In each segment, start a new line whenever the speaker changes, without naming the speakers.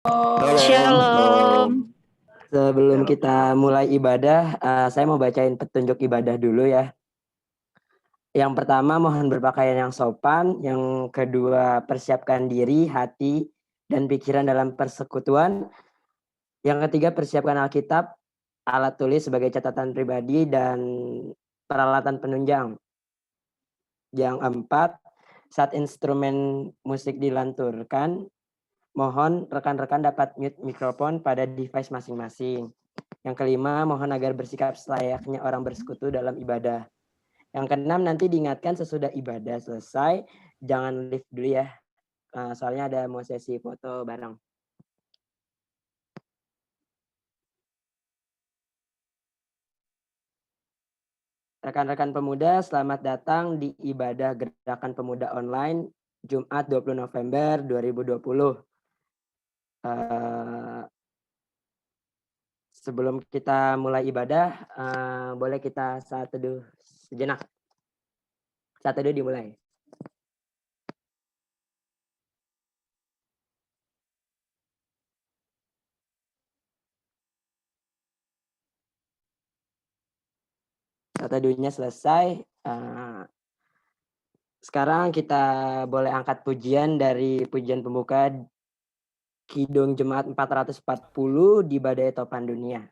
Shalom.
Sebelum kita mulai ibadah, saya mau bacain petunjuk ibadah dulu ya. Yang pertama, mohon berpakaian yang sopan. Yang kedua, persiapkan diri, hati, dan pikiran dalam persekutuan. Yang ketiga, persiapkan Alkitab, alat tulis sebagai catatan pribadi, dan peralatan penunjang. Yang keempat, saat instrumen musik dilanturkan, mohon rekan-rekan dapat mute mikrofon pada device masing-masing. Yang kelima, mohon agar bersikap selayaknya orang bersekutu dalam ibadah. Yang keenam, nanti diingatkan sesudah ibadah selesai, jangan leave dulu ya, soalnya ada mau sesi foto bareng. Rekan-rekan pemuda, selamat datang di ibadah Gerakan Pemuda Online Jumat 20 November 2020. Sebelum kita mulai ibadah, boleh kita saat teduh sejenak. Saat teduh dimulai. Saat teduhnya selesai. Sekarang kita boleh angkat pujian dari pujian pembuka Kidung Jemaat 440 di Badai Topan Dunia.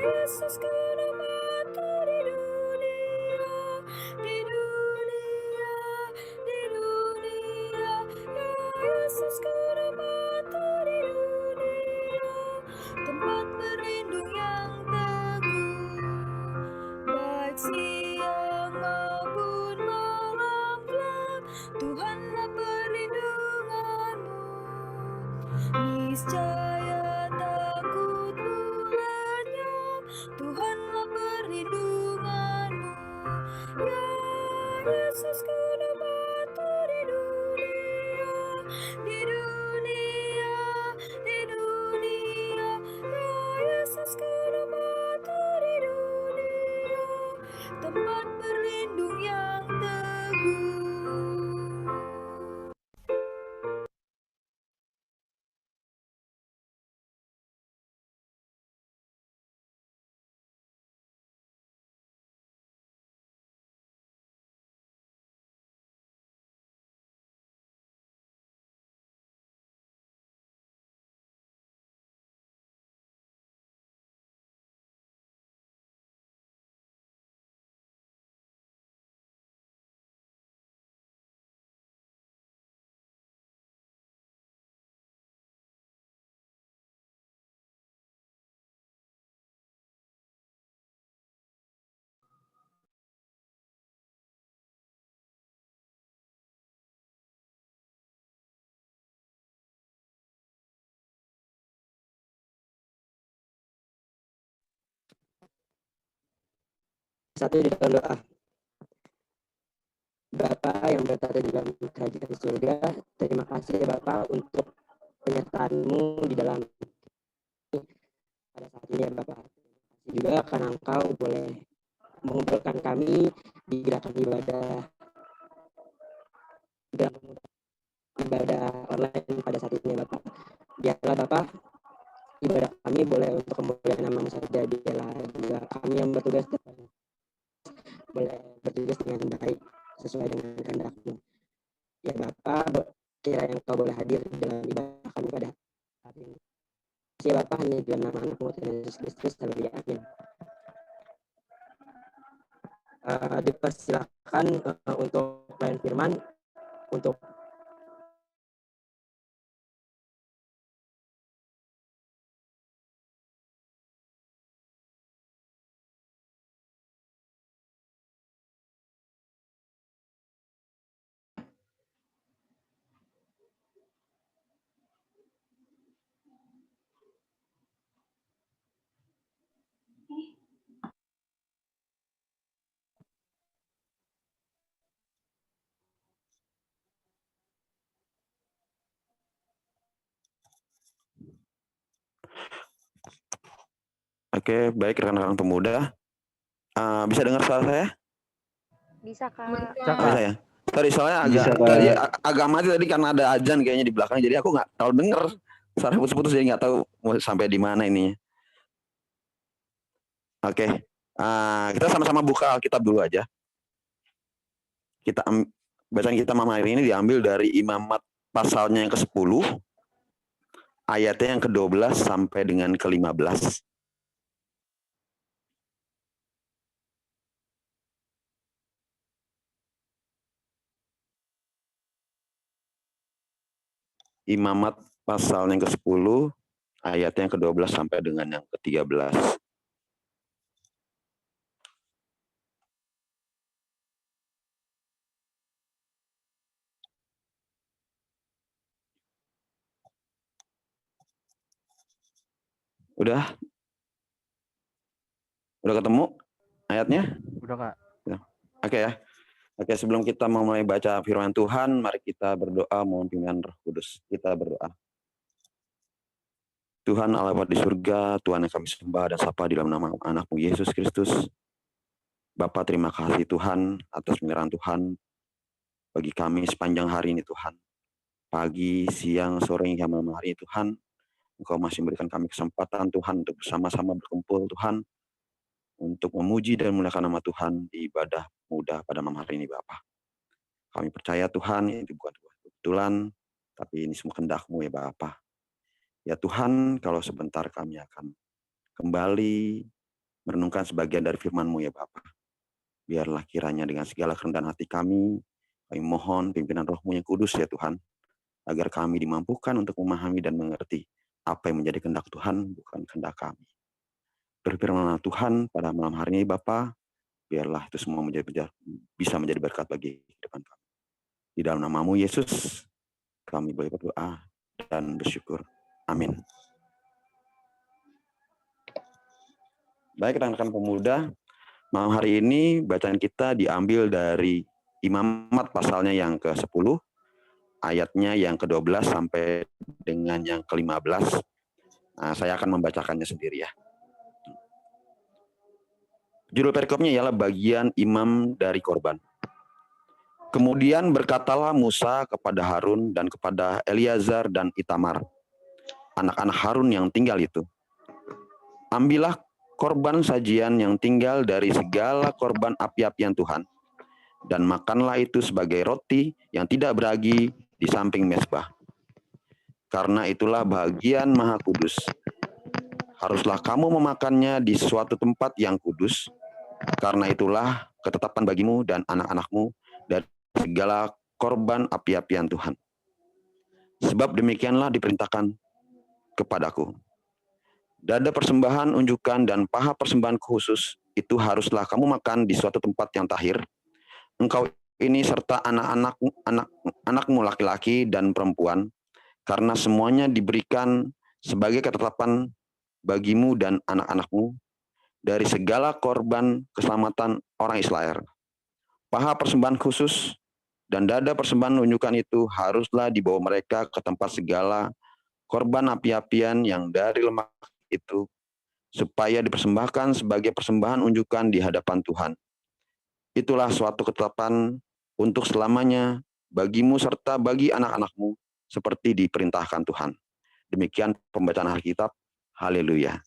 Yesus kena mati di dunia, di dunia, di dunia. Ya Yesus kena mati di dunia, tempat berlindung yang teguh, baik siang maupun malam kelak, Tuhanlah perlindunganmu. Niscaya takutmu lenyap, Tuhanlah perlindunganmu. Ya Yesus kena mati di dunia, di dunia, di dunia. Ya Yesus kena mati di dunia, tempat berlindung yang teguh.
Satu di dalam doa. Bapa yang berada di dalam kerajaan surga, terima kasih ya Bapak untuk penyertaan-Mu di dalam pada saat ini ya Bapak. Juga karena Engkau boleh mengumpulkan kami di gerakan ibadah online pada saat ini ya Bapak. Biarlah Bapak, ibadah kami boleh untuk kemuliaan nama-Mu saja. Biarlah juga kami yang bertugas boleh bertugas dengan baik sesuai dengan kehendak-Mu. Ya Bapak, kiranya Engkau boleh hadir dalam ibadah kami pada saat ini. Ya Bapak, hanya dalam nama anak-Mu Tuhan Yesus Kristus, haleluya, amin. Dipersilakan untuk pelayan firman untuk
Oke, baik rekan-rekan pemuda. Bisa dengar suara saya?
Bisa, Kak.
Bisa ya? Sorry, soalnya
Bisa,
agak mati tadi karena ada azan kayaknya di belakang. Jadi aku nggak tahu denger. Suara putus-putus jadi nggak tahu mau sampai di mana ini. Oke, kita sama-sama buka Alkitab dulu aja. Bacaan kita malam hari ini diambil dari Imamat pasalnya yang ke-10, ayatnya yang ke-12 sampai dengan ke-15. Imamat pasal yang ke-10, ayatnya yang ke-12 sampai dengan yang ke-13. Udah ketemu ayatnya?
Udah, Kak.
Oke ya. Oke, sebelum kita mulai baca firman Tuhan, mari kita berdoa mohon pimpinan Roh Kudus. Kita berdoa. Tuhan Allah Bapa di surga, Tuhan yang kami sembah dan sapa di dalam nama anak-Mu Yesus Kristus. Bapa, terima kasih Tuhan atas penyerahan Tuhan bagi kami sepanjang hari ini Tuhan. Pagi, siang, sore, hingga malam hari Tuhan, Engkau masih memberikan kami kesempatan Tuhan untuk bersama-sama berkumpul Tuhan, untuk memuji dan memuliakan nama Tuhan di ibadah mudah pada malam hari ini Bapa. Kami percaya Tuhan itu bukan kebetulan, tapi ini semua kehendak-Mu ya Bapa. Ya Tuhan, kalau sebentar kami akan kembali merenungkan sebagian dari firman-Mu ya Bapa. Biarlah kiranya dengan segala kerendahan hati kami mohon pimpinan Roh-Mu yang kudus ya Tuhan, agar kami dimampukan untuk memahami dan mengerti apa yang menjadi kehendak Tuhan, bukan kehendak kami. Berfirmanlah Tuhan pada malam hari ini Bapa, biarlah itu semua bisa menjadi berkat bagi kehidupan kami. Di dalam nama-Mu Yesus, kami boleh berdoa dan bersyukur. Amin. Baik rekan-rekan pemuda, malam hari ini bacaan kita diambil dari Imamat pasalnya yang ke-10, ayatnya yang ke-12 sampai dengan yang ke-15. Saya akan membacakannya sendiri ya. Judul perikopnya ialah bagian imam dari korban. Kemudian berkatalah Musa kepada Harun dan kepada Eleazar dan Itamar, anak-anak Harun yang tinggal itu. Ambillah korban sajian yang tinggal dari segala korban api-apian Tuhan, dan makanlah itu sebagai roti yang tidak beragi di samping mezbah. Karena itulah bagian maha kudus. Haruslah kamu memakannya di suatu tempat yang kudus. Karena itulah ketetapan bagimu dan anak-anakmu dari segala korban api-apian Tuhan. Sebab demikianlah diperintahkan kepadaku. Dada persembahan unjukan dan paha persembahan khusus itu haruslah kamu makan di suatu tempat yang tahir. Engkau ini serta anak-anakmu laki-laki dan perempuan, karena semuanya diberikan sebagai ketetapan bagimu dan anak-anakmu dari segala korban keselamatan orang Israel. Paha persembahan khusus dan dada persembahan unjukan itu haruslah dibawa mereka ke tempat segala korban api-apian yang dari lemak itu, supaya dipersembahkan sebagai persembahan unjukan di hadapan Tuhan. Itulah suatu ketetapan untuk selamanya bagimu serta bagi anak-anakmu, seperti diperintahkan Tuhan. Demikian pembacaan Alkitab. Haleluya.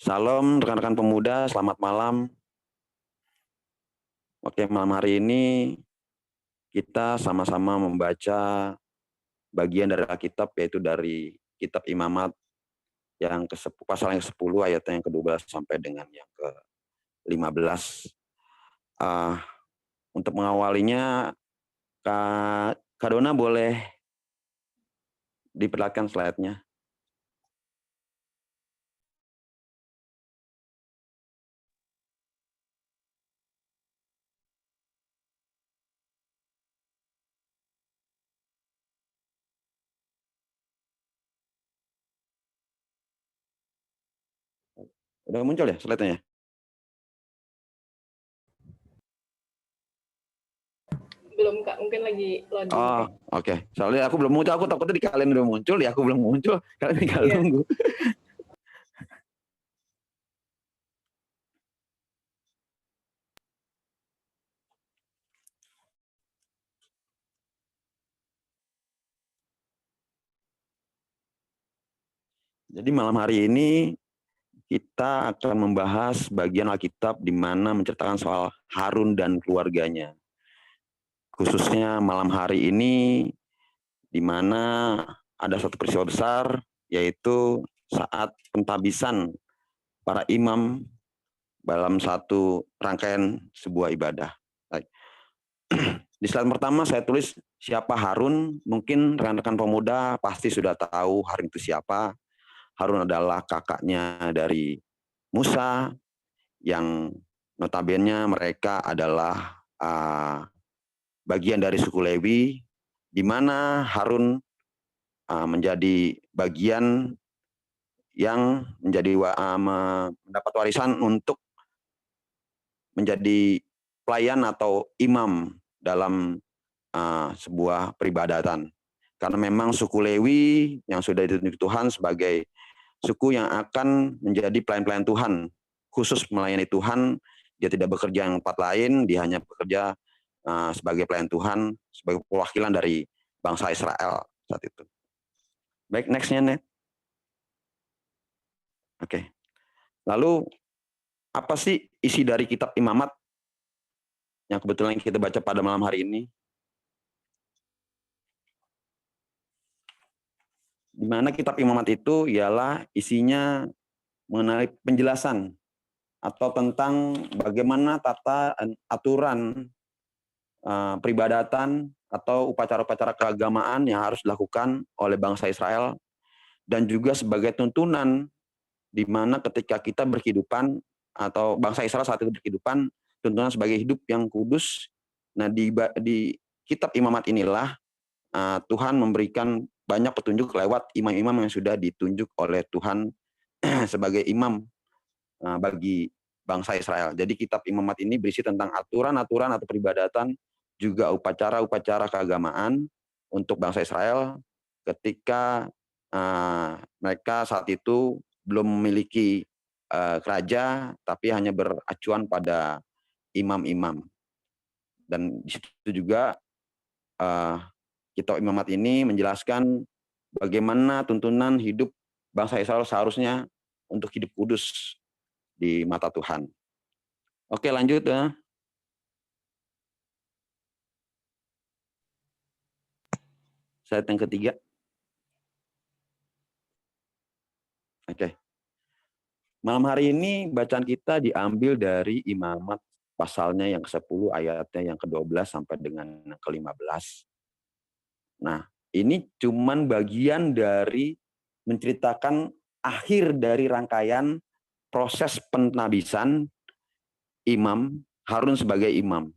Salam rekan-rekan pemuda, selamat malam. Oke, malam hari ini kita sama-sama membaca bagian dari Alkitab, yaitu dari kitab Imamat yang pasal yang ke-10 ayat yang ke-12 sampai dengan yang ke-15. Untuk mengawalinya, Kak Dona boleh diperlihatkan slide-nya. Udah muncul ya slide-nya?
Belum Kak, mungkin lagi loading.
Oh, oke. Soalnya aku belum muncul, aku takutnya di kalian udah muncul, ya aku belum muncul, kalian tinggal
Iya.
nunggu. Jadi malam hari ini kita akan membahas bagian Alkitab di mana menceritakan soal Harun dan keluarganya. Khususnya malam hari ini di mana ada satu peristiwa besar, yaitu saat pentabisan para imam dalam satu rangkaian sebuah ibadah. Baik. Di slide pertama saya tulis siapa Harun. Mungkin rekan-rekan pemuda pasti sudah tahu Harun itu siapa. Harun adalah kakaknya dari Musa, yang notabene mereka adalah bagian dari suku Lewi, di mana Harun menjadi bagian yang menjadi mendapat warisan untuk menjadi pelayan atau imam dalam sebuah peribadatan. Karena memang suku Lewi yang sudah ditunjuk Tuhan sebagai suku yang akan menjadi pelayan-pelayan Tuhan, khusus melayani Tuhan. Dia tidak bekerja yang tempat lain, dia hanya bekerja sebagai pelayan Tuhan, sebagai perwakilan dari bangsa Israel saat itu. Baik, next-nya, Net. Oke. Lalu, apa sih isi dari kitab Imamat yang kebetulan kita baca pada malam hari ini? Di mana kitab Imamat itu ialah isinya mengenai penjelasan atau tentang bagaimana tata aturan peribadatan atau upacara-upacara keagamaan yang harus dilakukan oleh bangsa Israel, dan juga sebagai tuntunan di mana ketika kita berkehidupan atau bangsa Israel saat itu berkehidupan, tuntunan sebagai hidup yang kudus. Nah, di kitab Imamat inilah Tuhan memberikan banyak petunjuk lewat imam-imam yang sudah ditunjuk oleh Tuhan sebagai imam bagi bangsa Israel. Jadi kitab Imamat ini berisi tentang aturan-aturan atau peribadatan, juga upacara-upacara keagamaan untuk bangsa Israel ketika mereka saat itu belum memiliki raja, tapi hanya beracuan pada imam-imam. Dan di situ juga kitab Imamat ini menjelaskan bagaimana tuntunan hidup bangsa Israel seharusnya untuk hidup kudus di mata Tuhan. Oke, lanjut ya. Slide yang ketiga. Oke. Malam hari ini bacaan kita diambil dari Imamat pasalnya yang ke-10 ayatnya yang ke-12 sampai dengan yang ke-15. Nah, ini cuman bagian dari menceritakan akhir dari rangkaian proses penabisan imam Harun sebagai imam.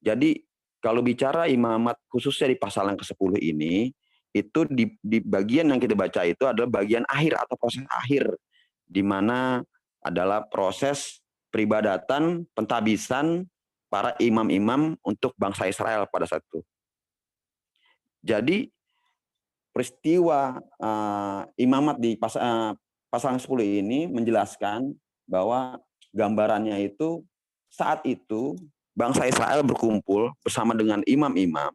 Jadi kalau bicara Imamat khususnya di pasal yang ke-10 ini, itu di bagian yang kita baca itu adalah bagian akhir atau proses akhir, di mana adalah proses peribadatan, pentabisan para imam-imam untuk bangsa Israel pada saat itu. Jadi peristiwa Imamat di pasal 10 ini menjelaskan bahwa gambarannya itu saat itu bangsa Israel berkumpul bersama dengan imam-imam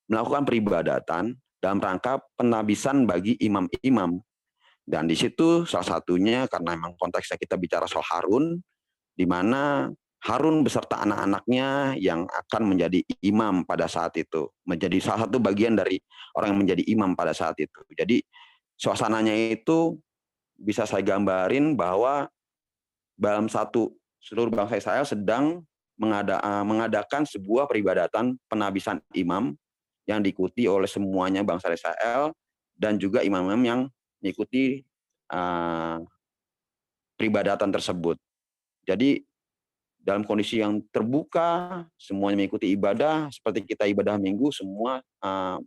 melakukan peribadatan dalam rangka penabisan bagi imam-imam. Dan di situ salah satunya karena memang konteksnya kita bicara soal Harun, di mana Harun beserta anak-anaknya yang akan menjadi imam pada saat itu, menjadi salah satu bagian dari orang yang menjadi imam pada saat itu. Jadi suasananya itu bisa saya gambarin bahwa dalam seluruh bangsa Israel sedang mengadakan sebuah peribadatan penabisan imam yang diikuti oleh semuanya bangsa Israel dan juga imam-imam yang mengikuti peribadatan tersebut. Jadi dalam kondisi yang terbuka, semuanya mengikuti ibadah, seperti kita ibadah minggu, semua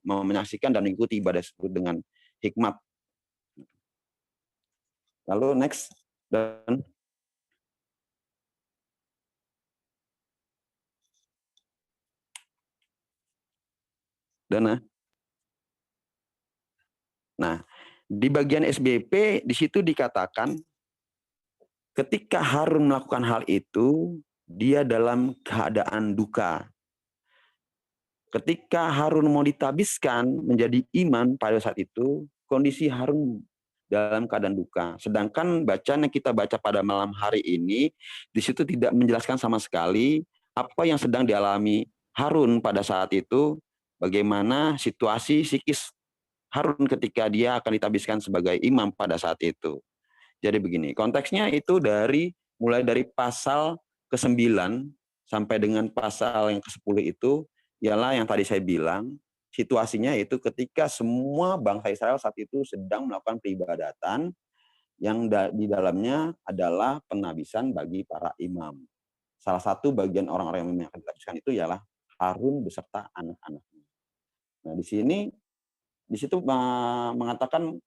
menyaksikan dan mengikuti ibadah tersebut dengan hikmat. Lalu next, dan Dana. Nah, di bagian SBP di situ dikatakan ketika Harun melakukan hal itu, dia dalam keadaan duka. Ketika Harun mau ditabiskan menjadi imam pada saat itu, kondisi Harun dalam keadaan duka. Sedangkan bacaan yang kita baca pada malam hari ini, di situ tidak menjelaskan sama sekali apa yang sedang dialami Harun pada saat itu, bagaimana situasi psikis Harun ketika dia akan ditabiskan sebagai imam pada saat itu. Jadi begini, konteksnya itu mulai dari pasal ke-9 sampai dengan pasal yang ke-10 itu, ialah yang tadi saya bilang, situasinya itu ketika semua bangsa Israel saat itu sedang melakukan peribadatan yang di dalamnya adalah penabisan bagi para imam. Salah satu bagian orang-orang yang akan ditabiskan itu ialah Harun beserta anak-anaknya. Nah, di situ mengatakan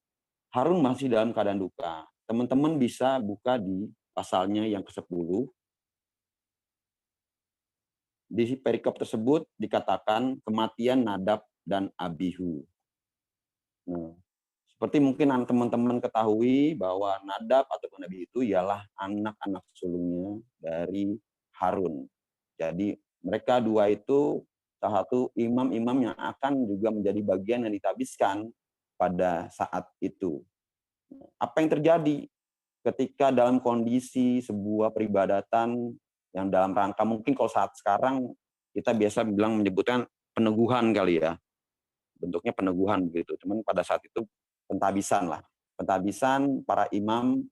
Harun masih dalam keadaan duka. Teman-teman bisa buka di pasalnya yang ke-10. Di perikop tersebut dikatakan kematian Nadab dan Abihu. Nah, seperti mungkin teman-teman ketahui bahwa Nadab ataupun Abihu itu ialah anak-anak sulungnya dari Harun. Jadi mereka dua itu salah satu imam-imam yang akan juga menjadi bagian yang ditabiskan pada saat itu. Apa yang terjadi ketika dalam kondisi sebuah peribadatan yang dalam rangka mungkin kalau saat sekarang kita biasa bilang menyebutkan peneguhan kali ya, bentuknya peneguhan begitu. Cuman pada saat itu pentabisan lah, pentabisan para imam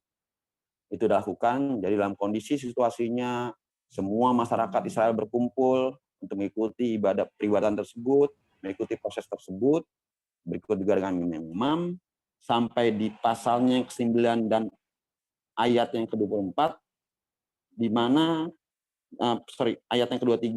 itu dilakukan. Jadi dalam kondisi situasinya semua masyarakat Israel berkumpul untuk mengikuti ibadah peribadatan tersebut, mengikuti proses tersebut, berikut juga dengan imam sampai di pasalnya yang ke-9 dan ayat yang ke-24 di mana ayat yang ke-23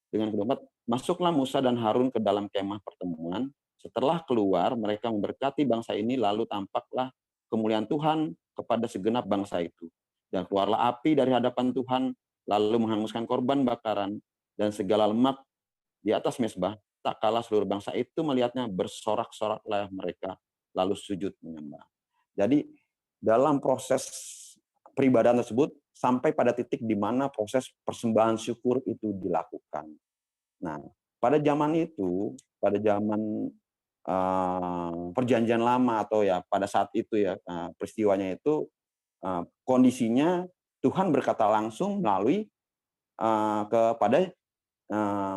dengan ke-24, masuklah Musa dan Harun ke dalam kemah pertemuan. Setelah keluar, mereka memberkati bangsa ini, lalu tampaklah kemuliaan Tuhan kepada segenap bangsa itu. Dan keluarlah api dari hadapan Tuhan, lalu menghanguskan korban bakaran dan segala lemak di atas mezbah. Tak kalah seluruh bangsa itu melihatnya, bersorak-soraklah mereka, lalu sujud menyembah. Jadi dalam proses peribadahan tersebut sampai pada titik di mana proses persembahan syukur itu dilakukan. Nah, pada zaman itu, pada zaman perjanjian lama atau ya pada saat itu ya peristiwanya itu kondisinya Tuhan berkata langsung melalui kepada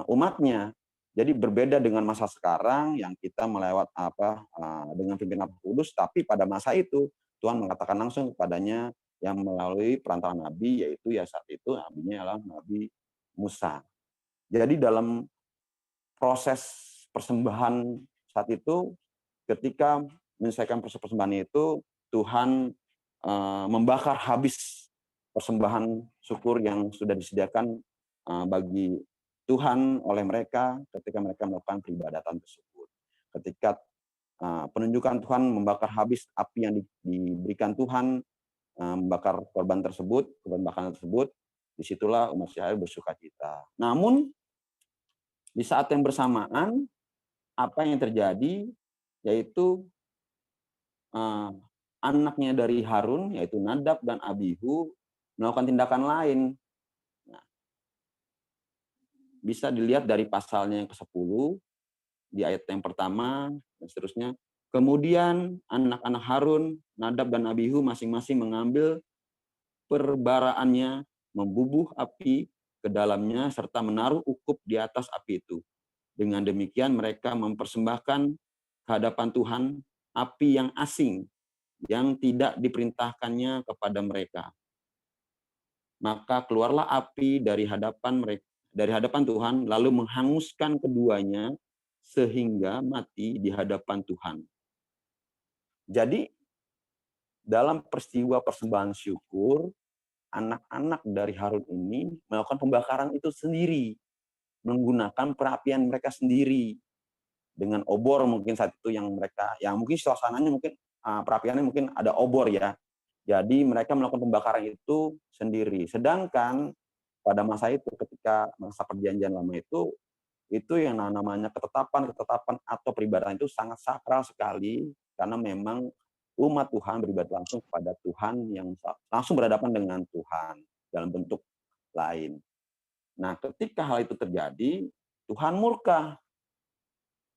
umatnya. Jadi berbeda dengan masa sekarang yang kita melewat dengan pimpinan Kudus, tapi pada masa itu Tuhan mengatakan langsung kepadanya yang melalui perantara nabi, yaitu ya saat itu nabinya adalah Nabi Musa. Jadi dalam proses persembahan saat itu, ketika menyelesaikan proses persembahan itu, Tuhan membakar habis persembahan syukur yang sudah disediakan bagi Tuhan oleh mereka ketika mereka melakukan peribadatan tersebut. Ketika penunjukan Tuhan membakar habis api yang diberikan Tuhan, membakar korban bakaran tersebut, disitulah umat Israel bersukacita. Namun di saat yang bersamaan, apa yang terjadi yaitu anaknya dari Harun, yaitu Nadab dan Abihu, melakukan tindakan lain. Nah, bisa dilihat dari pasalnya yang ke-10, di ayat yang pertama, dan seterusnya. Kemudian anak-anak Harun, Nadab dan Abihu masing-masing mengambil perbaraannya, membubuh api ke dalamnya, serta menaruh ukup di atas api itu. Dengan demikian mereka mempersembahkan kehadapan Tuhan api yang asing, yang tidak diperintahkannya kepada mereka. Maka keluarlah api dari hadapan Tuhan, lalu menghanguskan keduanya, sehingga mati di hadapan Tuhan. Jadi, dalam peristiwa persembahan syukur, anak-anak dari Harun ini melakukan pembakaran itu sendiri, menggunakan perapian mereka sendiri, dengan obor mungkin saat itu yang mungkin suasananya mungkin perapiannya mungkin ada obor ya. Jadi mereka melakukan pembakaran itu sendiri. Sedangkan pada masa itu ketika masa perjanjian lama itu itu yang namanya ketetapan atau peribadatan itu sangat sakral sekali, karena memang umat Tuhan beribadah langsung kepada Tuhan yang langsung berhadapan dengan Tuhan dalam bentuk lain. Nah, ketika hal itu terjadi, Tuhan murka.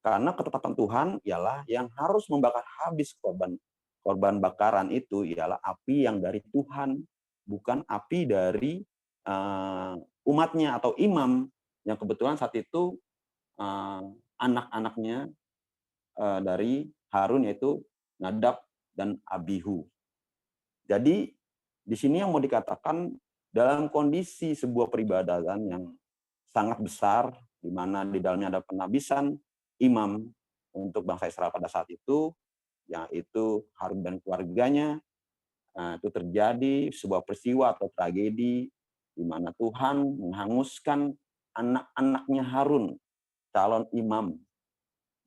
Karena ketetapan Tuhan ialah yang harus membakar habis korban bakaran itu ialah api yang dari Tuhan, bukan api dari umatnya atau imam yang kebetulan saat itu anak-anaknya dari Harun, yaitu Nadab dan Abihu. Jadi di sini yang mau dikatakan, dalam kondisi sebuah peribadatan yang sangat besar, di mana di dalamnya ada penabisan imam untuk bangsa Israel pada saat itu, yaitu Harun dan keluarganya, itu terjadi sebuah peristiwa atau tragedi di mana Tuhan menghanguskan anak-anaknya Harun, calon imam,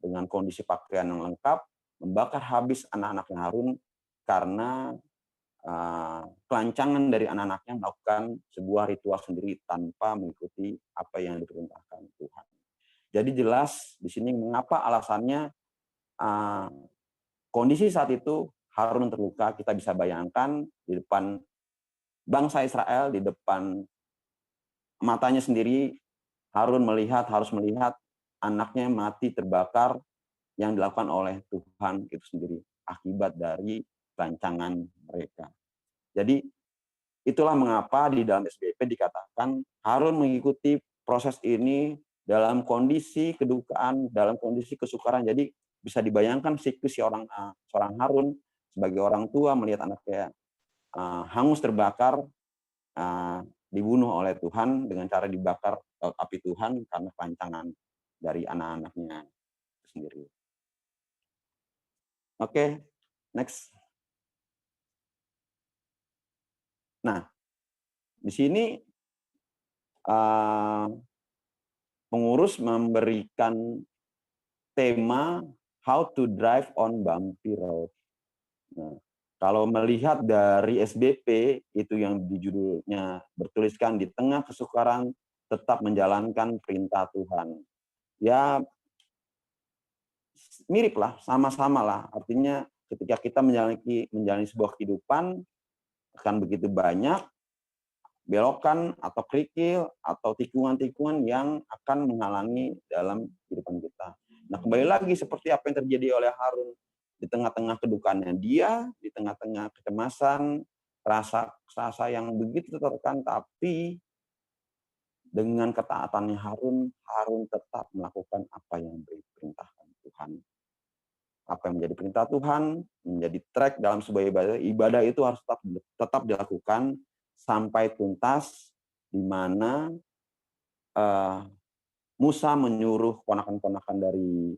dengan kondisi pakaian yang lengkap, membakar habis anak-anaknya Harun karena kelancangan dari anak-anaknya melakukan sebuah ritual sendiri tanpa mengikuti apa yang diperintahkan Tuhan. Jadi jelas di sini mengapa alasannya kondisi saat itu Harun terluka, kita bisa bayangkan di depan bangsa Israel, di depan matanya sendiri, Harun harus melihat anaknya mati terbakar yang dilakukan oleh Tuhan itu sendiri akibat dari rancangan mereka. Jadi itulah mengapa di dalam SBP dikatakan Harun mengikuti proses ini dalam kondisi kedukaan, dalam kondisi kesukaran. Jadi bisa dibayangkan siklus seorang Harun sebagai orang tua melihat anaknya hangus terbakar, dibunuh oleh Tuhan dengan cara dibakar api Tuhan karena rancangan dari anak-anaknya itu sendiri. Oke, next. Nah, di sini pengurus memberikan tema How to Drive on Bumpy Road. Nah, kalau melihat dari SBP itu yang di judulnya bertuliskan di tengah kesukaran tetap menjalankan perintah Tuhan. Ya mirip lah, sama-sama lah. Artinya ketika kita menjalani sebuah kehidupan akan begitu banyak belokan atau kerikil atau tikungan-tikungan yang akan menghalangi dalam kehidupan kita. Nah, kembali lagi seperti apa yang terjadi oleh Harun di tengah-tengah kedukaannya dia, di tengah-tengah kecemasan, rasa yang begitu tertekan, tapi dengan ketaatannya Harun tetap melakukan apa yang diperintahkan Tuhan. Apa yang menjadi perintah Tuhan, menjadi track dalam sebuah ibadah itu harus tetap dilakukan sampai tuntas, di mana Musa menyuruh ponakan-ponakan dari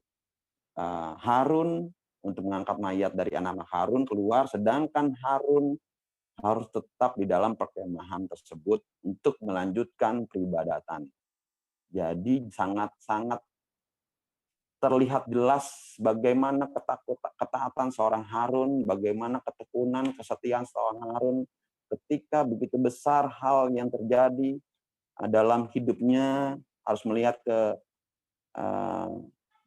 Harun untuk mengangkat mayat dari anak-anak Harun keluar, sedangkan Harun harus tetap di dalam perkemahan tersebut untuk melanjutkan peribadatan. Jadi sangat-sangat terlihat jelas bagaimana ketaatan seorang Harun, bagaimana ketekunan, kesetiaan seorang Harun ketika begitu besar hal yang terjadi dalam hidupnya, harus melihat ke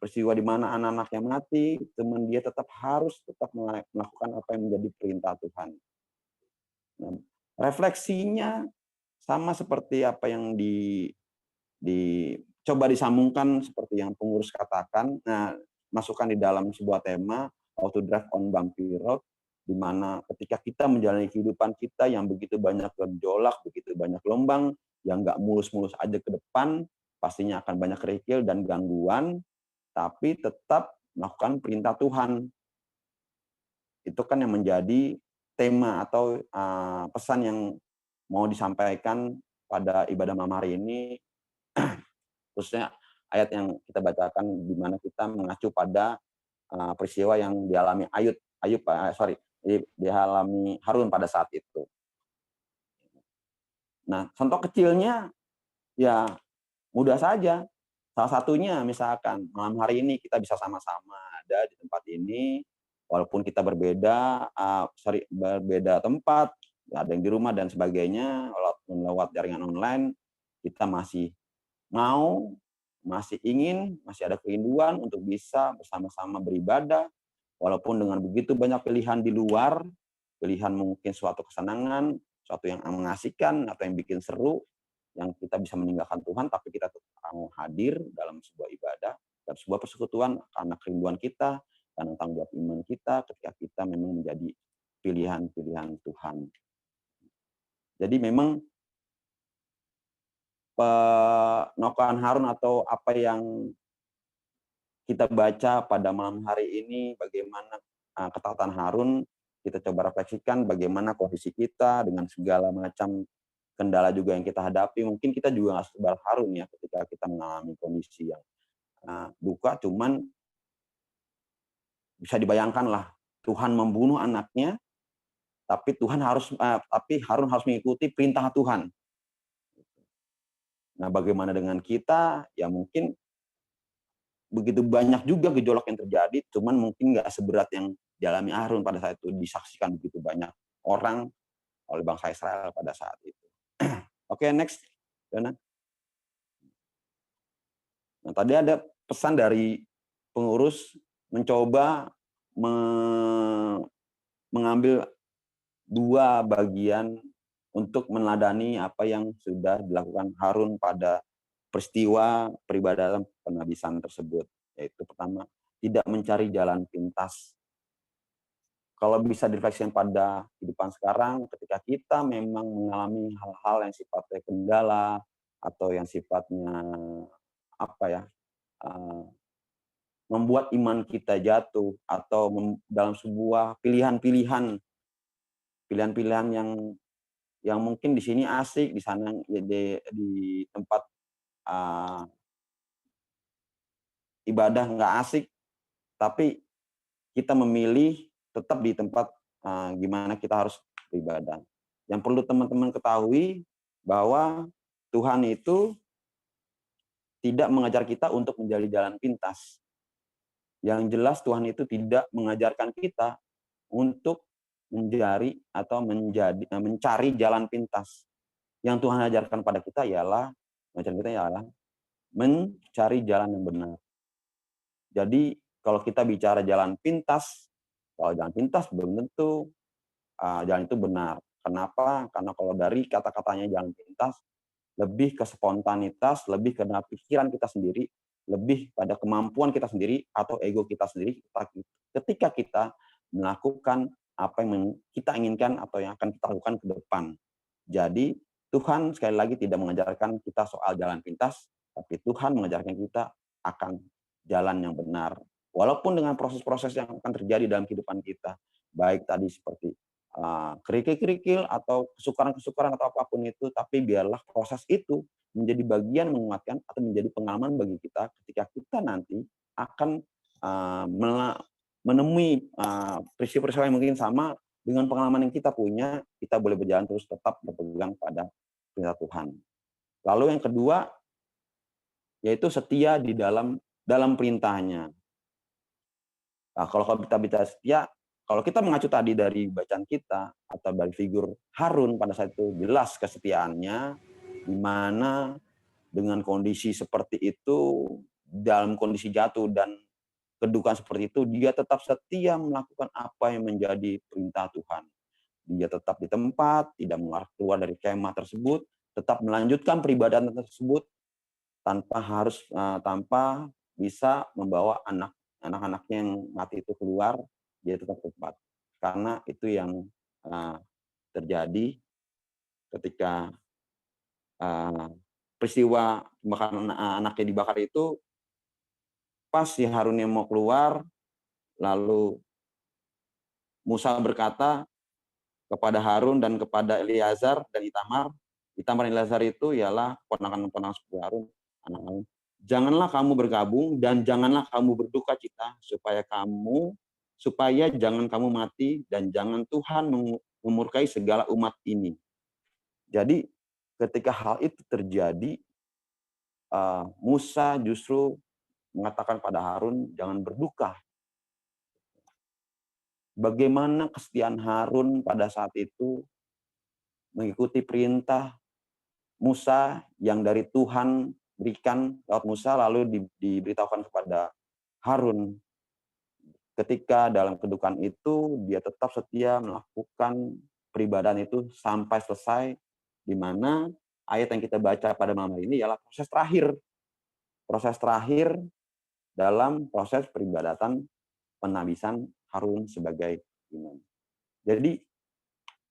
peristiwa di mana anak-anaknya mati, teman dia harus tetap melakukan apa yang menjadi perintah Tuhan. Nah, refleksinya sama seperti apa yang coba disambungkan seperti yang pengurus katakan. Nah, masukkan di dalam sebuah tema How to Drive on Bumpy Road, di mana ketika kita menjalani kehidupan kita yang begitu banyak gejolak, begitu banyak gelombang, yang nggak mulus-mulus aja ke depan, pastinya akan banyak kerikil dan gangguan, tapi tetap melakukan perintah Tuhan. Itu kan yang menjadi tema atau pesan yang mau disampaikan pada ibadah malam hari ini, khususnya ayat yang kita bacakan di mana kita mengacu pada peristiwa yang dialami dialami Harun pada saat itu. Nah, contoh kecilnya ya mudah saja. Salah satunya misalkan malam hari ini kita bisa sama-sama ada di tempat ini, walaupun kita berbeda tempat, ada yang di rumah dan sebagainya, lewat jaringan online, kita masih mau masih ada kerinduan untuk bisa bersama-sama beribadah, walaupun dengan begitu banyak pilihan di luar, pilihan mungkin suatu kesenangan, suatu yang mengasihkan atau yang bikin seru, yang kita bisa meninggalkan Tuhan, tapi kita tetap mau hadir dalam sebuah ibadah, dalam sebuah persekutuan karena kerinduan kita, karena tanggung jawab iman kita ketika kita memang menjadi pilihan-pilihan Tuhan. Jadi memang penokohan Harun atau apa yang kita baca pada malam hari ini, bagaimana ketaatan Harun, kita coba refleksikan bagaimana kondisi kita dengan segala macam kendala juga yang kita hadapi. Mungkin kita juga nggak sebal Harun ya ketika kita mengalami kondisi yang duka, cuman bisa dibayangkan lah Tuhan membunuh anaknya, tapi Harun harus mengikuti perintah Tuhan. Nah, bagaimana dengan kita? Ya mungkin begitu banyak juga gejolak yang terjadi, cuman mungkin nggak seberat yang dialami Harun pada saat itu, disaksikan begitu banyak orang oleh bangsa Israel pada saat itu. Oke, next, Dana. Nah, tadi ada pesan dari pengurus mencoba mengambil 2 bagian untuk meneladani apa yang sudah dilakukan Harun pada peristiwa peribadatan penabisan tersebut. Yaitu pertama, tidak mencari jalan pintas. Kalau bisa direfleksikan pada kehidupan sekarang, ketika kita memang mengalami hal-hal yang sifatnya kendala, atau yang sifatnya membuat iman kita jatuh, atau dalam sebuah pilihan-pilihan yang mungkin di sini asik, di sana di tempat ibadah nggak asik, tapi kita memilih tetap di tempat gimana kita harus beribadah. Yang perlu teman-teman ketahui bahwa Tuhan itu tidak mengajar kita untuk menjadi jalan pintas. Yang jelas Tuhan itu tidak mengajarkan kita untuk mencari jalan pintas. Yang Tuhan ajarkan pada kita ialah mencari jalan yang benar. Jadi kalau kita bicara jalan pintas, kalau jalan pintas belum tentu jalan itu benar. Kenapa? Karena kalau dari kata-katanya jalan pintas, lebih ke spontanitas, lebih ke pikiran kita sendiri, lebih pada kemampuan kita sendiri atau ego kita sendiri ketika kita melakukan apa yang kita inginkan atau yang akan kita lakukan ke depan. Jadi Tuhan sekali lagi tidak mengajarkan kita soal jalan pintas, tapi Tuhan mengajarkan kita akan jalan yang benar. Walaupun dengan proses-proses yang akan terjadi dalam kehidupan kita, baik tadi seperti kerikil-kerikil atau kesukaran-kesukaran atau apapun itu, tapi biarlah proses itu menjadi bagian menguatkan atau menjadi pengalaman bagi kita ketika kita nanti akan menemui peristiwa-peristiwa yang mungkin sama dengan pengalaman yang kita punya, kita boleh berjalan terus tetap berpegang pada perintah Tuhan. Lalu yang kedua, yaitu setia di dalam perintahnya. Nah, kalau kita bicara setia, kalau kita mengacu tadi dari bacaan kita atau dari figur Harun pada saat itu, jelas kesetiaannya, di mana dengan kondisi seperti itu, dalam kondisi jatuh dan kedukaan seperti itu, dia tetap setia melakukan apa yang menjadi perintah Tuhan. Dia tetap di tempat, tidak keluar dari kemah tersebut, tetap melanjutkan peribadatan tersebut tanpa bisa membawa anak-anaknya yang mati itu keluar, dia tetap tempat. Karena itu yang terjadi ketika peristiwa kebakaran anaknya dibakar itu, pas si Harun yang mau keluar, lalu Musa berkata kepada Harun dan kepada Eleazar dan Itamar dan Eleazar itu ialah ponakan-ponakan sepupu Harun, anak Harun. Janganlah kamu bergabung dan janganlah kamu berduka cita supaya jangan kamu mati dan jangan Tuhan memurkai segala umat ini. Jadi ketika hal itu terjadi, Musa justru mengatakan pada Harun, jangan berduka. Bagaimana kesetiaan Harun pada saat itu mengikuti perintah Musa yang dari Tuhan diberikan lewat Musa lalu diberitahukan kepada Harun. Ketika dalam kedudukan itu dia tetap setia melakukan peribadahan itu sampai selesai, di mana ayat yang kita baca pada malam hari ini ialah proses terakhir dalam proses peribadatan penabisan Harun sebagai imam. Jadi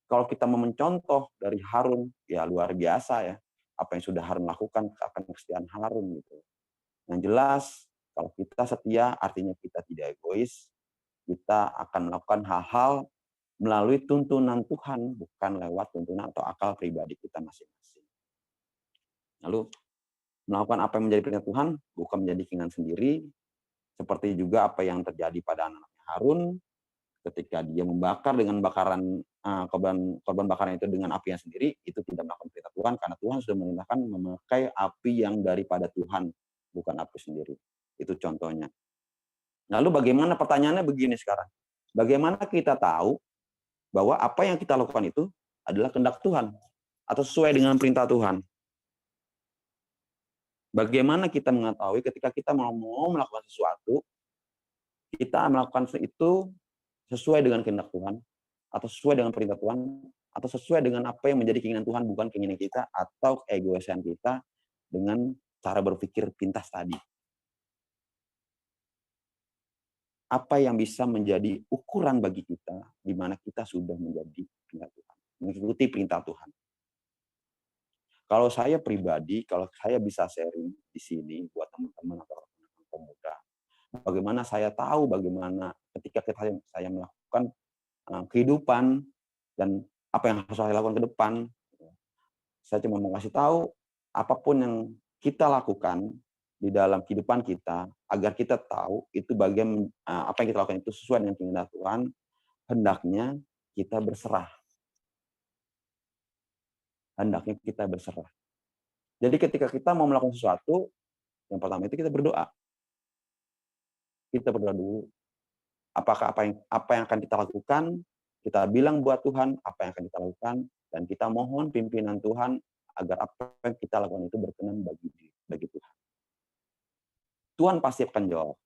kalau kita mau mencontoh dari Harun, ya luar biasa ya apa yang sudah Harun lakukan akan kesetiaan Harun gitu. Yang jelas kalau kita setia artinya kita tidak egois, kita akan melakukan hal-hal melalui tuntunan Tuhan, bukan lewat tuntunan atau akal pribadi kita masing-masing. Lalu melakukan apa yang menjadi perintah Tuhan, bukan menjadi keinginan sendiri, seperti juga apa yang terjadi pada anak-anak Harun ketika dia membakar dengan bakaran korban bakaran itu dengan api yang sendiri, itu tidak melakukan perintah Tuhan karena Tuhan sudah memerintahkan memakai api yang daripada Tuhan, bukan api sendiri. Itu contohnya. Lalu bagaimana, pertanyaannya begini sekarang. Bagaimana kita tahu bahwa apa yang kita lakukan itu adalah kehendak Tuhan atau sesuai dengan perintah Tuhan? Bagaimana kita mengetahui ketika kita mau melakukan sesuatu, kita melakukan itu sesuai dengan kehendak Tuhan, atau sesuai dengan perintah Tuhan, atau sesuai dengan apa yang menjadi keinginan Tuhan, bukan keinginan kita, atau keegoisan kita dengan cara berpikir pintas tadi. Apa yang bisa menjadi ukuran bagi kita, di mana kita sudah menjadi perintah Tuhan, mengikuti perintah Tuhan. Kalau saya pribadi, kalau saya bisa sharing di sini buat teman-teman atau teman-teman pemuda, bagaimana saya tahu bagaimana ketika saya melakukan kehidupan dan apa yang harus saya lakukan ke depan. Saya cuma mau kasih tahu apapun yang kita lakukan di dalam kehidupan kita agar kita tahu itu bagian apa yang kita lakukan itu sesuai dengan keinginan Tuhan, hendaknya kita berserah. Hendaknya kita berserah. Jadi ketika kita mau melakukan sesuatu, yang pertama itu kita berdoa. Kita berdoa dulu. Apakah apa yang akan kita lakukan, kita bilang buat Tuhan apa yang akan kita lakukan, dan kita mohon pimpinan Tuhan agar apa yang kita lakukan itu berkenan bagi Tuhan. Tuhan pasti akan jawab.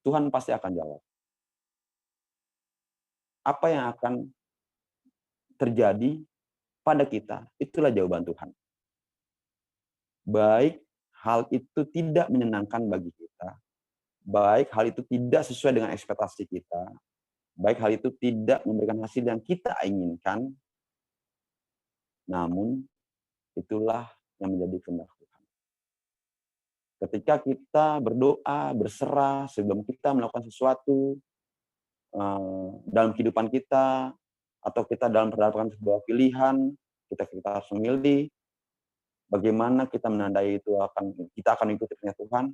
Tuhan pasti akan jawab. Apa yang akan terjadi pada kita, itulah jawaban Tuhan. Baik hal itu tidak menyenangkan bagi kita, baik hal itu tidak sesuai dengan ekspektasi kita, baik hal itu tidak memberikan hasil yang kita inginkan, namun itulah yang menjadi kehendak Tuhan. Ketika kita berdoa, berserah sebelum kita melakukan sesuatu dalam kehidupan kita, atau kita dalam mendapatkan sebuah pilihan, kita harus memilih bagaimana kita menandai itu kita akan mengikuti perintah Tuhan,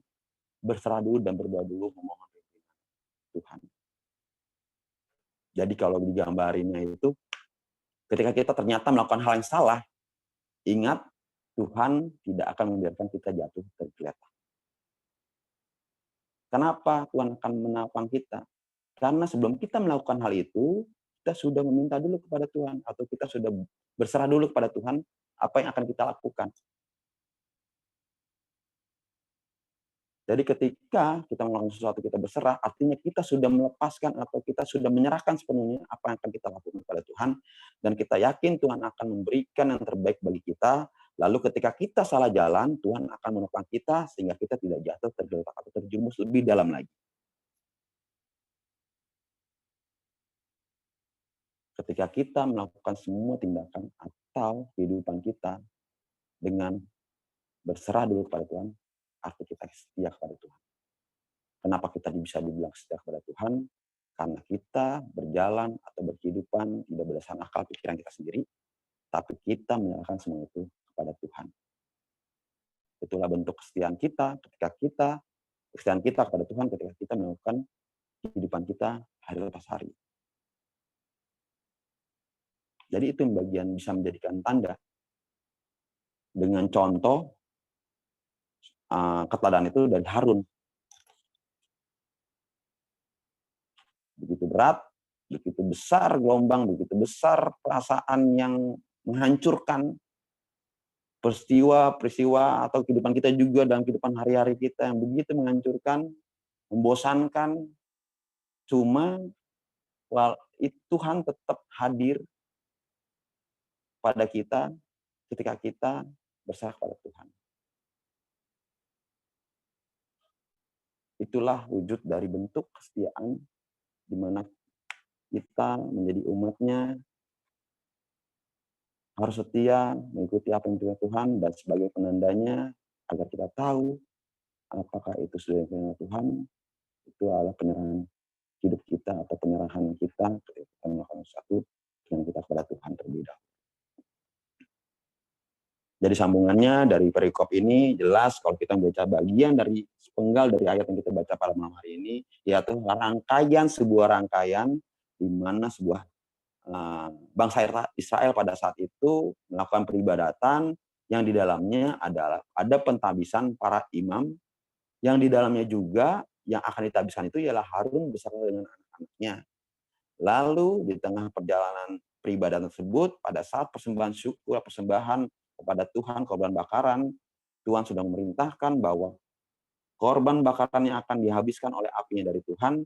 berserah dulu dan berdoa dulu memohon pimpinan Tuhan. Jadi kalau digambarinnya itu, ketika kita ternyata melakukan hal yang salah, ingat Tuhan tidak akan membiarkan kita jatuh tergeletak. Kenapa Tuhan akan menopang kita? Karena sebelum kita melakukan hal itu, kita sudah meminta dulu kepada Tuhan, atau kita sudah berserah dulu kepada Tuhan apa yang akan kita lakukan. Jadi ketika kita melakukan sesuatu, kita berserah, artinya kita sudah melepaskan atau kita sudah menyerahkan sepenuhnya apa yang akan kita lakukan kepada Tuhan, dan kita yakin Tuhan akan memberikan yang terbaik bagi kita. Lalu ketika kita salah jalan, Tuhan akan menopang kita sehingga kita tidak jatuh, tergeletak, atau terjerumus lebih dalam lagi. Ketika kita melakukan semua tindakan atau kehidupan kita dengan berserah dulu kepada Tuhan, arti kita setia kepada Tuhan. Kenapa kita bisa dibilang setia kepada Tuhan? Karena kita berjalan atau berkehidupan tidak berdasarkan akal pikiran kita sendiri, tapi kita menyerahkan semua itu kepada Tuhan. Itulah bentuk kesetiaan kita kesetiaan kita kepada Tuhan ketika kita melakukan kehidupan kita hari lepas hari. Jadi itu yang bagian bisa menjadikan tanda. Dengan contoh keteladan itu dari Harun. Begitu berat, begitu besar gelombang, begitu besar perasaan yang menghancurkan, peristiwa-peristiwa atau kehidupan kita juga dalam kehidupan hari-hari kita yang begitu menghancurkan, membosankan, cuma Tuhan tetap hadir pada kita ketika kita berserah pada Tuhan. Itulah wujud dari bentuk kesetiaan di mana kita menjadi umatnya harus setia mengikuti apa yang diperintahkan Tuhan, dan sebagai penandanya agar kita tahu apakah itu sudah diperintahkan Tuhan, itu adalah penyerahan hidup kita atau penyerahan kita ketika kita melakukan sesuatu yang kita kepada Tuhan terlebih dahulu. Jadi sambungannya dari perikop ini jelas kalau kita membaca bagian dari sepenggal dari ayat yang kita baca pada malam hari ini, yaitu sebuah rangkaian di mana sebuah bangsa Israel pada saat itu melakukan peribadatan yang di dalamnya ada pentabisan para imam, yang di dalamnya juga yang akan ditabiskan itu ialah Harun beserta dengan anak-anaknya. Lalu di tengah perjalanan peribadatan tersebut, pada saat persembahan syukur, persembahan kepada Tuhan, korban bakaran, Tuhan sudah memerintahkan bahwa korban bakaran yang akan dihabiskan oleh apinya dari Tuhan,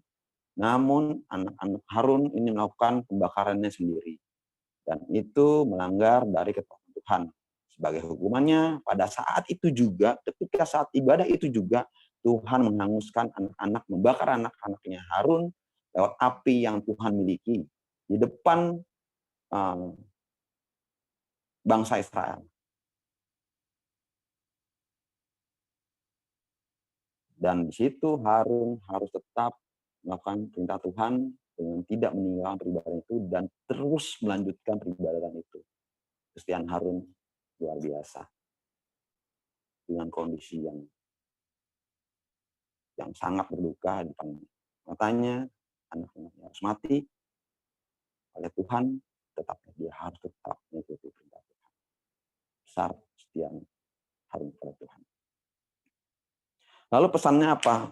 namun anak-anak Harun ini melakukan pembakarannya sendiri. Dan itu melanggar dari ketetapan Tuhan. Sebagai hukumannya, pada saat itu juga, ketika saat ibadah itu juga, Tuhan menghanguskan anak-anak, membakar anak-anaknya Harun lewat api yang Tuhan miliki di depan bangsa Israel. Dan di situ Harun harus tetap melakukan perintah Tuhan dengan tidak meninggalkan peribadatan itu dan terus melanjutkan peribadatan itu. Kesetiaan Harun luar biasa. Dengan kondisi yang sangat berduka di depan matanya, anak-anaknya harus mati oleh Tuhan, tetapi dia harus tetap mengikuti perintah Tuhan. Besar kesetiaan Harun kepada Tuhan. Lalu pesannya apa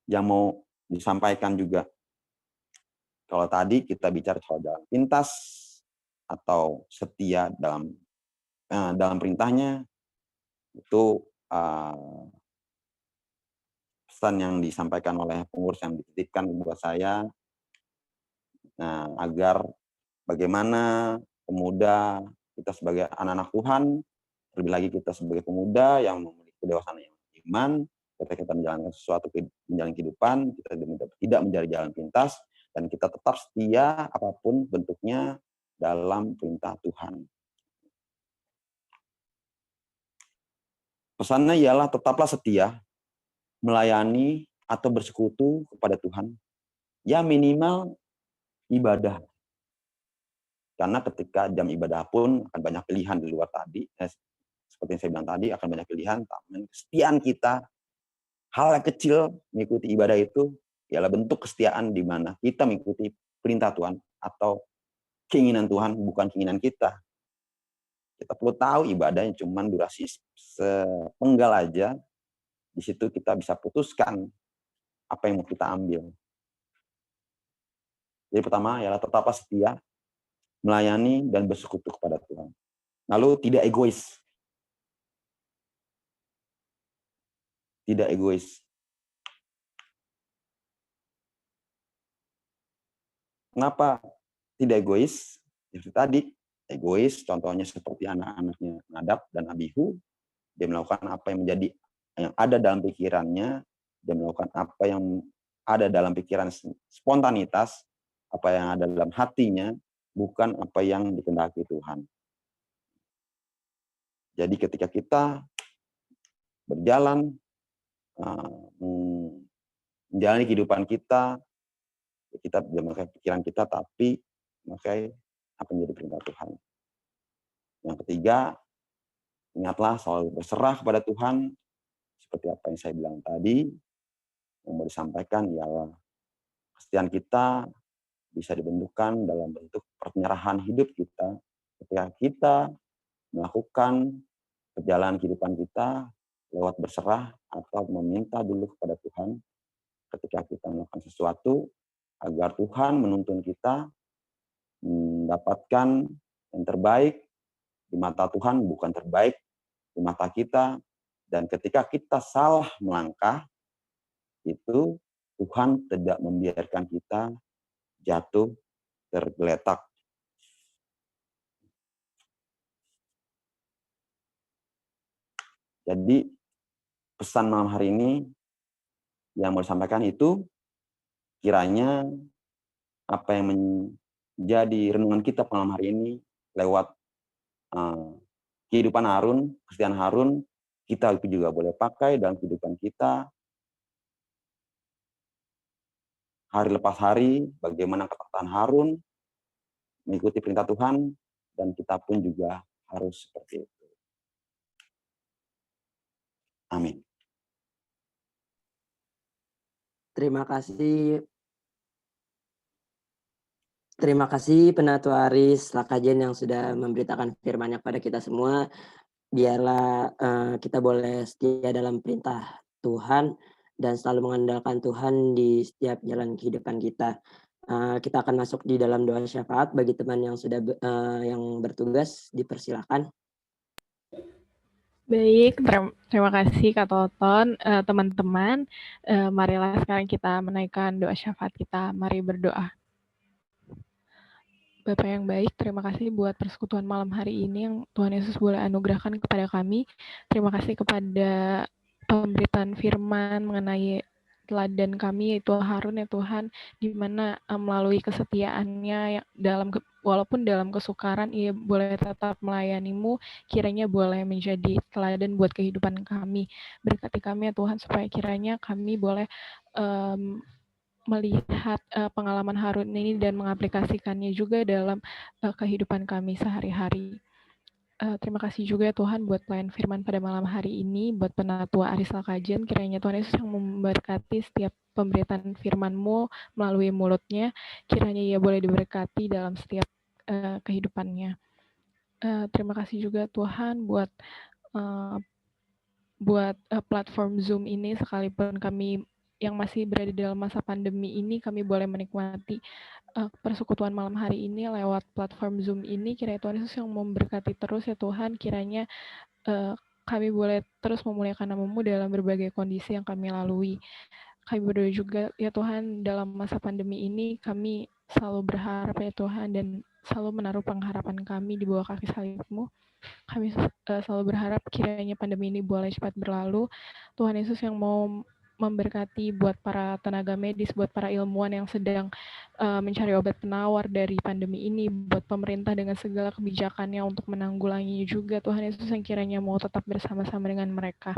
yang mau disampaikan juga? Kalau tadi kita bicara soal jalan pintas atau setia dalam perintahnya, itu pesan yang disampaikan oleh pengurus yang dititipkan buat saya, agar bagaimana pemuda kita sebagai anak-anak Tuhan, terlebih lagi kita sebagai pemuda yang memiliki kedewasaan yang iman, ketika kita menjalankan menjalani kehidupan, kita tidak mencari jalan pintas, dan kita tetap setia apapun bentuknya dalam perintah Tuhan. Pesannya ialah tetaplah setia, melayani atau bersekutu kepada Tuhan, ya minimal ibadah. Karena ketika jam ibadah pun akan banyak pilihan di luar tadi, seperti yang saya bilang tadi, akan banyak pilihan, tapi kesetiaan kita, hal yang kecil mengikuti ibadah itu, ialah bentuk kesetiaan di mana kita mengikuti perintah Tuhan atau keinginan Tuhan, bukan keinginan kita. Kita perlu tahu ibadahnya cuma durasi sepenggal aja, di situ kita bisa putuskan apa yang mau kita ambil. Jadi pertama ialah tetaplah setia, melayani dan bersekutu kepada Tuhan. Lalu tidak egois. Tidak egois. Kenapa tidak egois? Itu tadi, egois contohnya seperti anak-anaknya Nadab dan Abihu. Dia melakukan apa yang ada dalam pikirannya, dia melakukan apa yang ada dalam pikiran spontanitas, apa yang ada dalam hatinya, bukan apa yang dikehendaki Tuhan. Jadi ketika kita berjalan, menjalani kehidupan kita memakai pikiran kita, tapi memakai apa yang menjadi perintah Tuhan. Yang ketiga, ingatlah selalu berserah kepada Tuhan, seperti apa yang saya bilang tadi. Yang mau disampaikan ialah kesetiaan kita bisa dibentukkan dalam bentuk penyerahan hidup kita ketika kita melakukan perjalanan kehidupan kita lewat berserah atau meminta dulu kepada Tuhan ketika kita melakukan sesuatu agar Tuhan menuntun kita mendapatkan yang terbaik di mata Tuhan bukan terbaik di mata kita, dan ketika kita salah melangkah, itu Tuhan tidak membiarkan kita jatuh tergeletak. Jadi pesan malam hari ini yang mau disampaikan itu, kiranya apa yang menjadi renungan kita malam hari ini lewat kehidupan Harun, Christian Harun, kita juga boleh pakai dalam kehidupan kita hari lepas hari, bagaimana ketaatan Harun mengikuti perintah Tuhan, dan kita pun juga harus seperti itu. Amin.
Terima kasih Penatua Aris Lakajen yang sudah memberitakan firman-Nya kepada kita semua. Biarlah kita boleh setia dalam perintah Tuhan dan selalu mengandalkan Tuhan di setiap jalan kehidupan kita. Kita akan masuk di dalam doa syafaat. Bagi teman yang sudah yang bertugas, dipersilakan.
Baik, terima kasih Kak Toton. Teman-teman, marilah sekarang kita menaikkan doa syafaat kita. Mari berdoa. Bapak yang baik, terima kasih buat persekutuan malam hari ini yang Tuhan Yesus boleh anugerahkan kepada kami. Terima kasih kepada pemberitaan firman mengenai teladan kami, yaitu Harun ya Tuhan, di mana melalui kesetiaannya walaupun dalam kesukaran ia boleh tetap melayani-Mu, kiranya boleh menjadi teladan buat kehidupan kami. Berkati kami ya Tuhan, supaya kiranya kami boleh melihat pengalaman Harun ini dan mengaplikasikannya juga dalam kehidupan kami sehari-hari. Terima kasih juga ya Tuhan buat pelayan firman pada malam hari ini, buat Penatua Aris Lakajen, kiranya Tuhan Yesus yang memberkati setiap pemberitaan firman-Mu melalui mulutnya, kiranya ia boleh diberkati dalam setiap kehidupannya. Terima kasih juga Tuhan buat platform Zoom ini, sekalipun kami yang masih berada dalam masa pandemi ini, kami boleh menikmati persekutuan malam hari ini lewat platform Zoom ini. Kiranya Tuhan Yesus yang memberkati terus ya Tuhan, kiranya kami boleh terus memuliakan nama-Mu dalam berbagai kondisi yang kami lalui. Kami berdoa juga ya Tuhan, dalam masa pandemi ini kami selalu berharap ya Tuhan, dan selalu menaruh pengharapan kami di bawah kaki salib-Mu. Kami selalu berharap kiranya pandemi ini boleh cepat berlalu. Tuhan Yesus yang mau memberkati buat para tenaga medis, buat para ilmuwan yang sedang mencari obat penawar dari pandemi ini, buat pemerintah dengan segala kebijakannya untuk menanggulanginya juga. Tuhan Yesus yang kiranya mau tetap bersama-sama dengan mereka.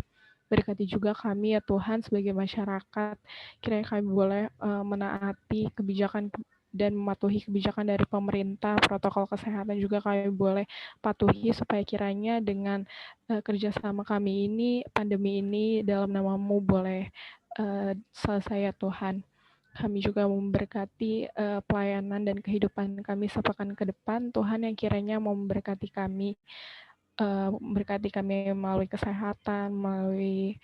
Berkati juga kami ya Tuhan sebagai masyarakat, kiranya kami boleh menaati kebijakan dan mematuhi kebijakan dari pemerintah, protokol kesehatan juga kami boleh patuhi, supaya kiranya dengan kerjasama kami ini, pandemi ini dalam nama-Mu boleh selesai ya Tuhan. Kami juga memberkati pelayanan dan kehidupan kami sepekan ke depan, Tuhan yang kiranya mau memberkati kami, melalui kesehatan, melalui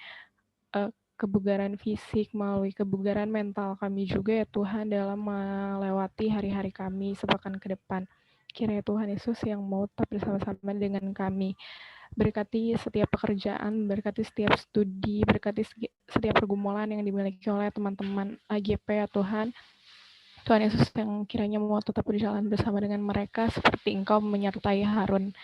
kebugaran fisik, melalui kebugaran mental kami juga ya Tuhan, dalam melewati hari-hari kami sepekan ke depan. Kiranya Tuhan Yesus yang mau tetap bersama-sama dengan kami. Berkati setiap pekerjaan, berkati setiap studi, berkati setiap pergumulan yang dimiliki oleh teman-teman AGP ya Tuhan. Tuhan Yesus yang kiranya mau tetap berjalan bersama dengan mereka seperti Engkau menyertai Harun.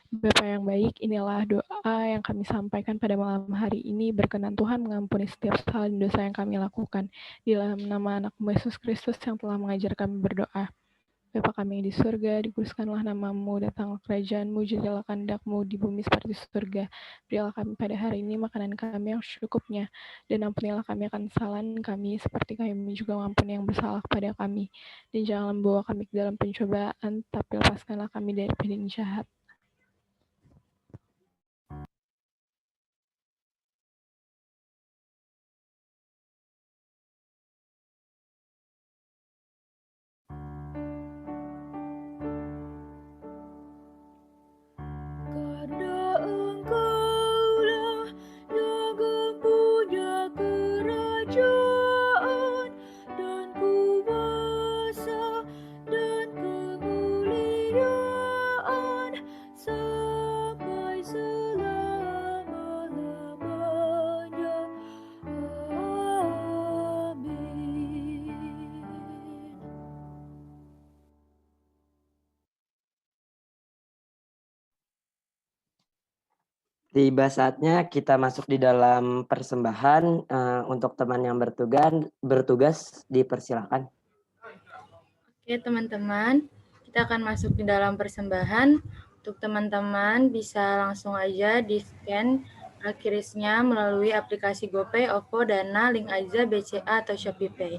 Bapa yang baik, inilah doa yang kami sampaikan pada malam hari ini. Berkenan Tuhan mengampuni setiap salah dan dosa yang kami lakukan. Di dalam nama anak-Mu Yesus Kristus yang telah mengajar kami berdoa. Bapa kami yang di surga, dikuduskanlah nama-Mu, datanglah kerajaan-Mu, jadilah kehendak-Mu di bumi seperti surga. Berilah kami pada hari ini makanan kami yang secukupnya, dan ampunilah kami akan kesalahan kami, seperti kami juga mengampuni yang bersalah kepada kami. Dan janganlah membawa kami ke dalam pencobaan, tapi lepaskanlah kami dari yang jahat.
Karena Engkaulah yang mempunyai kerajaan dan kuasa dan kemuliaan
Tiba saatnya kita masuk di dalam persembahan. Untuk teman yang bertugas dipersilakan.
Oke teman-teman, kita akan masuk di dalam persembahan. Untuk teman-teman bisa langsung aja di-scan QRIS-nya melalui aplikasi GoPay, OVO, Dana, Link Aja, BCA, atau ShopeePay.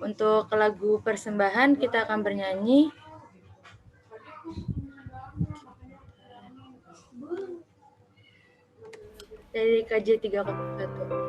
Untuk lagu persembahan kita akan bernyanyi dari KJ 301.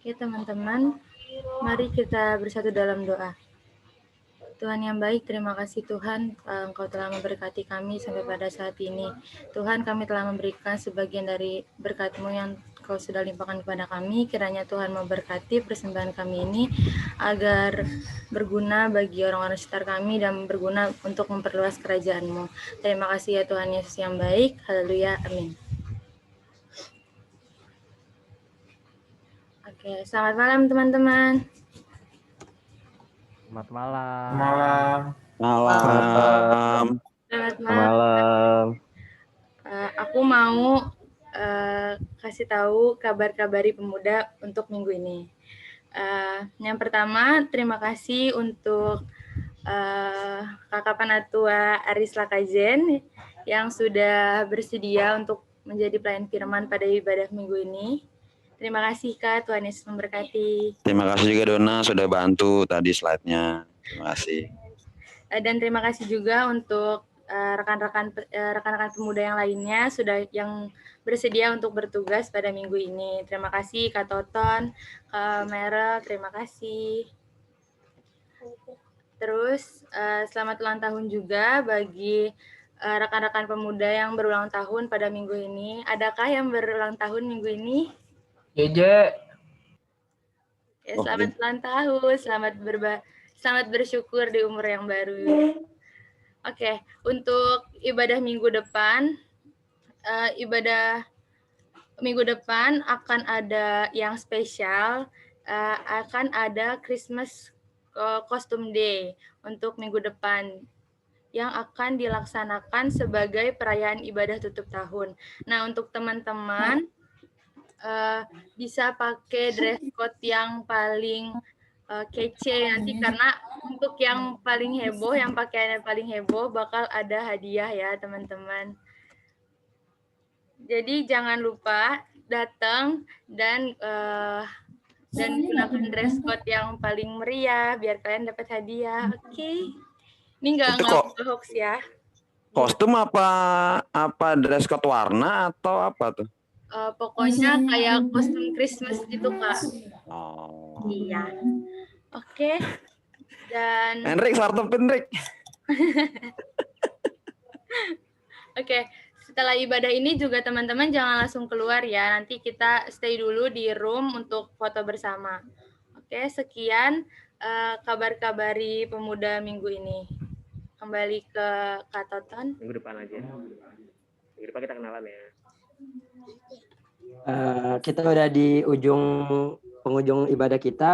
Oke teman-teman, mari kita bersatu dalam doa. Tuhan yang baik, terima kasih Tuhan, Engkau telah memberkati kami sampai pada saat ini. Tuhan, kami telah memberikan sebagian dari berkat-Mu yang Kau sudah limpahkan kepada kami. Kiranya Tuhan memberkati persembahan kami ini agar berguna bagi orang-orang sekitar kami dan berguna untuk memperluas kerajaan-Mu. Terima kasih ya Tuhan Yesus yang baik. Haleluya. Amin. Oke, selamat malam teman-teman.
Selamat malam.
Malam.
Selamat malam. Aku mau kasih tahu kabar-kabari pemuda untuk minggu ini. Yang pertama, terima kasih untuk Kakak Panatua Aris Lakajen yang sudah bersedia untuk menjadi pelayan firman pada ibadah minggu ini. Terima kasih Kak, Tuhan Yesus memberkati.
Terima kasih juga Dona sudah bantu tadi slide-nya. Terima kasih.
Dan terima kasih juga untuk rekan-rekan pemuda yang lainnya yang bersedia untuk bertugas pada minggu ini. Terima kasih Kak Toton, Kak Merel, terima kasih. Terus selamat ulang tahun juga bagi rekan-rekan pemuda yang berulang tahun pada minggu ini. Adakah yang berulang tahun minggu ini?
Jeje.
Ya, selamat ulang tahun, selamat bersyukur di umur yang baru. Oke, untuk ibadah minggu depan, akan ada yang spesial, akan ada Christmas Costume Day untuk minggu depan yang akan dilaksanakan sebagai perayaan ibadah tutup tahun. Nah, untuk teman-teman bisa pakai dress code yang paling kece nanti, karena untuk yang paling heboh, yang pakaiannya paling heboh bakal ada hadiah ya teman-teman. Jadi jangan lupa datang dan gunakan dress code yang paling meriah biar kalian dapat hadiah. Oke. Ini nggak hoax ya.
Kostum apa dress code warna atau apa tuh?
Pokoknya kayak kostum Christmas gitu Kak.
Oh.
Iya. Oke. Dan
Henrik, sartepin Henrik.
Oke, setelah ibadah ini juga teman-teman jangan langsung keluar ya. Nanti kita stay dulu di room untuk foto bersama. Oke, sekian kabar-kabari pemuda minggu ini. Kembali ke Kak Toton.
Minggu depan aja. Minggu depan kita kenalan ya.
Kita udah di penghujung ibadah kita.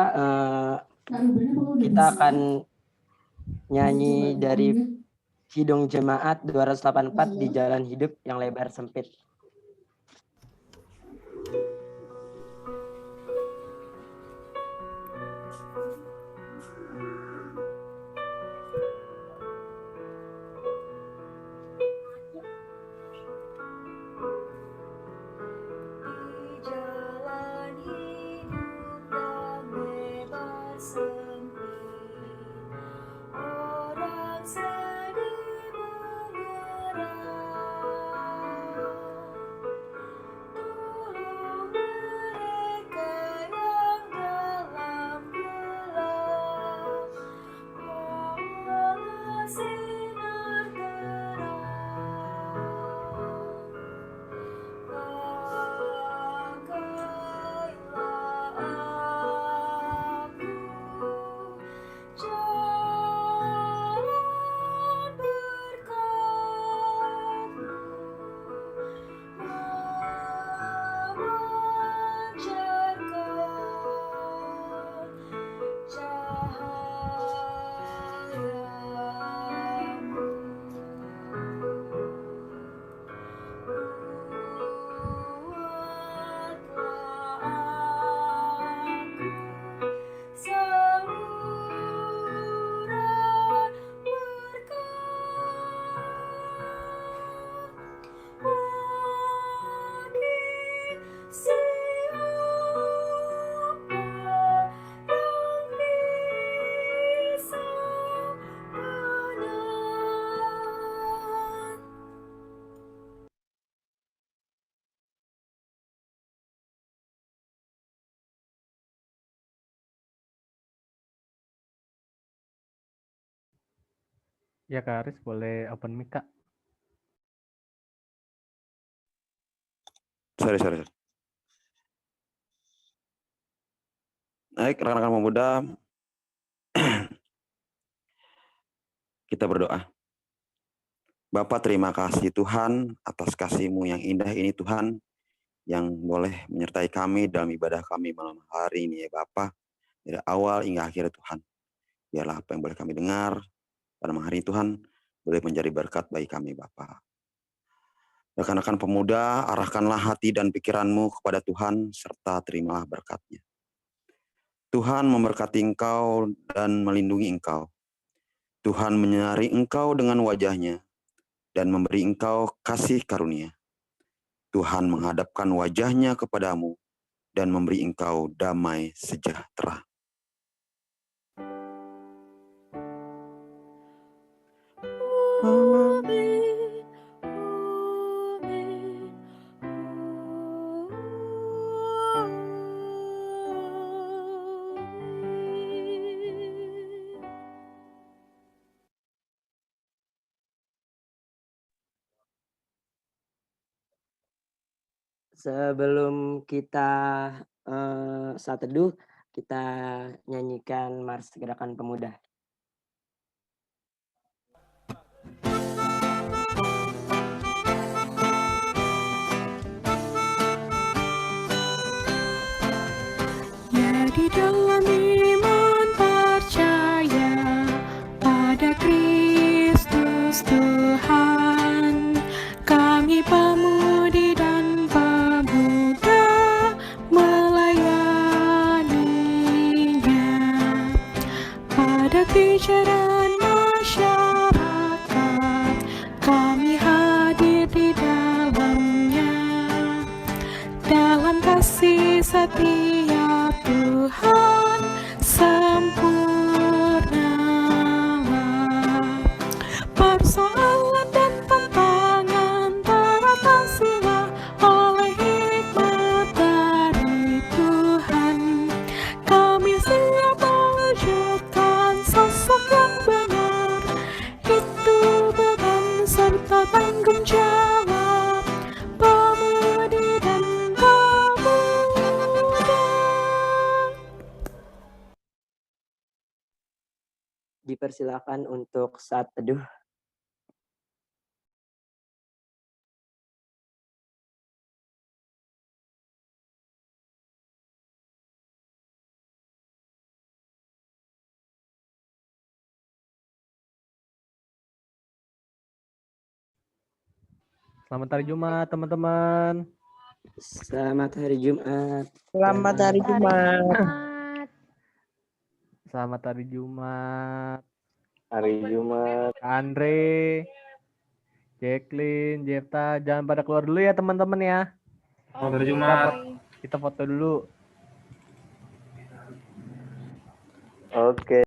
Kita akan nyanyi dari Kidung Jemaat 284 di Jalan Hidup yang Lebar Sempit.
Ya Kak Aris boleh open mic Kak.
Sorry. Baik, rekan-rekan pemuda, kita berdoa. Bapa, terima kasih Tuhan atas kasih-Mu yang indah ini Tuhan, yang boleh menyertai kami dalam ibadah kami malam hari ini ya Bapa, dari awal hingga akhir Tuhan. Biarlah apa yang boleh kami dengar pada malam hari ini Tuhan, boleh menjadi berkat bagi kami Bapa. Rekan-rekan pemuda, arahkanlah hati dan pikiran-Mu kepada Tuhan, serta terimalah berkat-Nya. Tuhan memberkati engkau dan melindungi engkau. Tuhan menyinari engkau dengan wajah-Nya dan memberi engkau kasih karunia. Tuhan menghadapkan wajah-Nya kepadamu dan memberi engkau damai sejahtera.
Sebelum kita saat teduh, kita nyanyikan Mars Gerakan Pemuda.
Ya di dalam iman percaya pada Kristus Tuhan, kami pemudi dan pemuda melayaninya. Pada kejaran masyarakat, kami hadir di dalamnya. Dalam kasih setia Tuhan sempurnalah. Persoalan dan tantangan teratasilah oleh hikmat dari Tuhan. Kami siap mewujudkan sosok yang benar. Itu beban serta tanggung jawab pemudi dan pemuda.
Dipersilakan untuk saat teduh.
Selamat hari Jumat teman-teman.
Selamat hari Jumat.
Selamat hari Jumat.
Selamat hari Jumat.
Hari Jumat.
Andre, Jacqueline, Jepta, jangan pada keluar dulu ya teman-teman ya.
Selamat hari Jumat.
Kita foto dulu.
Oke.